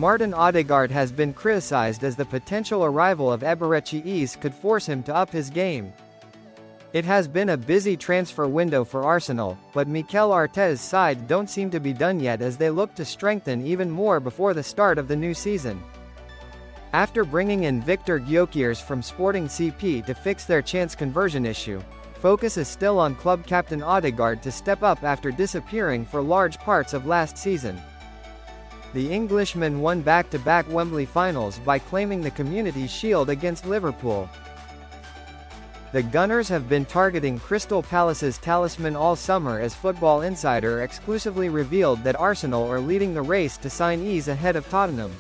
Martin Odegaard has been criticized as the potential arrival of Eberechi Eze could force him to up his game. It has been a busy transfer window for Arsenal, but Mikel Arteta's side don't seem to be done yet as they look to strengthen even more before the start of the new season. After bringing in Victor Gyökeres from Sporting CP to fix their chance conversion issue, focus is still on club captain Odegaard to step up after disappearing for large parts of last season. The Englishman won back-to-back Wembley finals by claiming the Community Shield against Liverpool. The Gunners have been targeting Crystal Palace's talisman all summer as Football Insider exclusively revealed that Arsenal are leading the race to sign Eze ahead of Tottenham.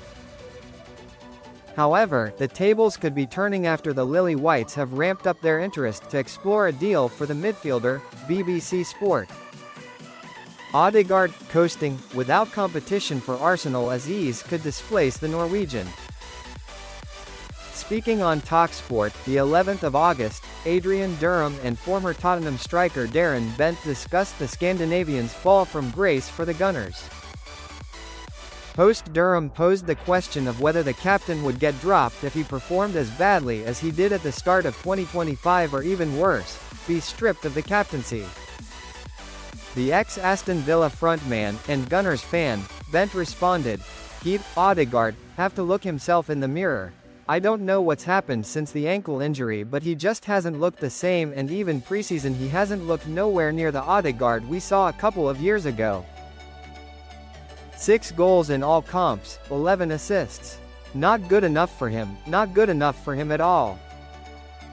However, the tables could be turning after the Lily Whites have ramped up their interest to explore a deal for the midfielder, BBC Sport. Odegaard, coasting, without competition for Arsenal as Eze could displace the Norwegian. Speaking on TalkSport, the 11th of August, Adrian Durham and former Tottenham striker Darren Bent discussed the Scandinavians' fall from grace for the Gunners. Host Durham posed the question of whether the captain would get dropped if he performed as badly as he did at the start of 2025 or even worse, be stripped of the captaincy. The ex-Aston Villa frontman, and Gunners fan, Bent responded, "He'd, Odegaard, have to look himself in the mirror. I don't know what's happened since the ankle injury but he just hasn't looked the same and even preseason he hasn't looked nowhere near the Odegaard we saw a couple of years ago. 6 goals in all comps, 11 assists. Not good enough for him, not good enough for him at all."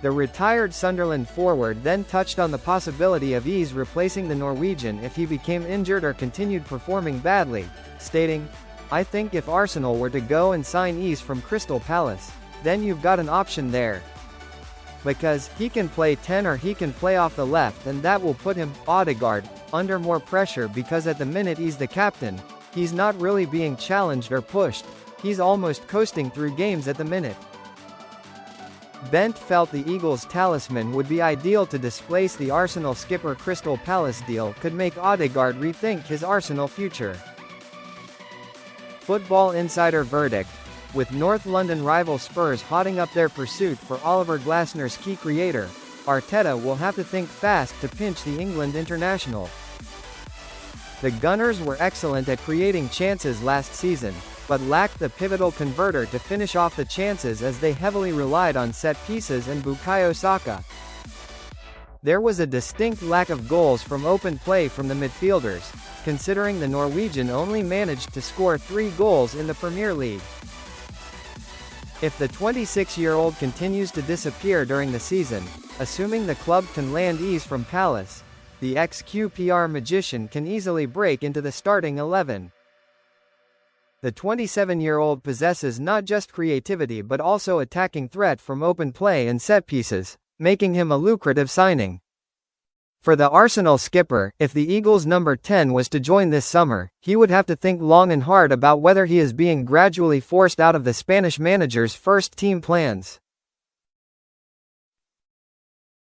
The retired Sunderland forward then touched on the possibility of Eze replacing the Norwegian if he became injured or continued performing badly, stating, "I think if Arsenal were to go and sign Eze from Crystal Palace, then you've got an option there. Because, he can play 10 or he can play off the left and that will put him, Odegaard, under more pressure because at the minute he's the captain, he's not really being challenged or pushed, he's almost coasting through games at the minute." Bent felt the Eagles' talisman would be ideal to displace the Arsenal skipper. Crystal Palace deal could make Odegaard rethink his Arsenal future. Football Insider verdict: with North London rival Spurs hotting up their pursuit for Oliver Glasner's key creator, Arteta will have to think fast to pinch the England international. The Gunners were excellent at creating chances last season, but lacked the pivotal converter to finish off the chances as they heavily relied on set pieces and Bukayo Saka. There was a distinct lack of goals from open play from the midfielders, considering the Norwegian only managed to score 3 goals in the Premier League. If the 26-year-old continues to disappear during the season, assuming the club can land Eze from Palace, the ex-QPR magician can easily break into the starting 11. The 27-year-old possesses not just creativity but also attacking threat from open play and set pieces, making him a lucrative signing. For the Arsenal skipper, if the Eagles' number 10 was to join this summer, he would have to think long and hard about whether he is being gradually forced out of the Spanish manager's first-team plans.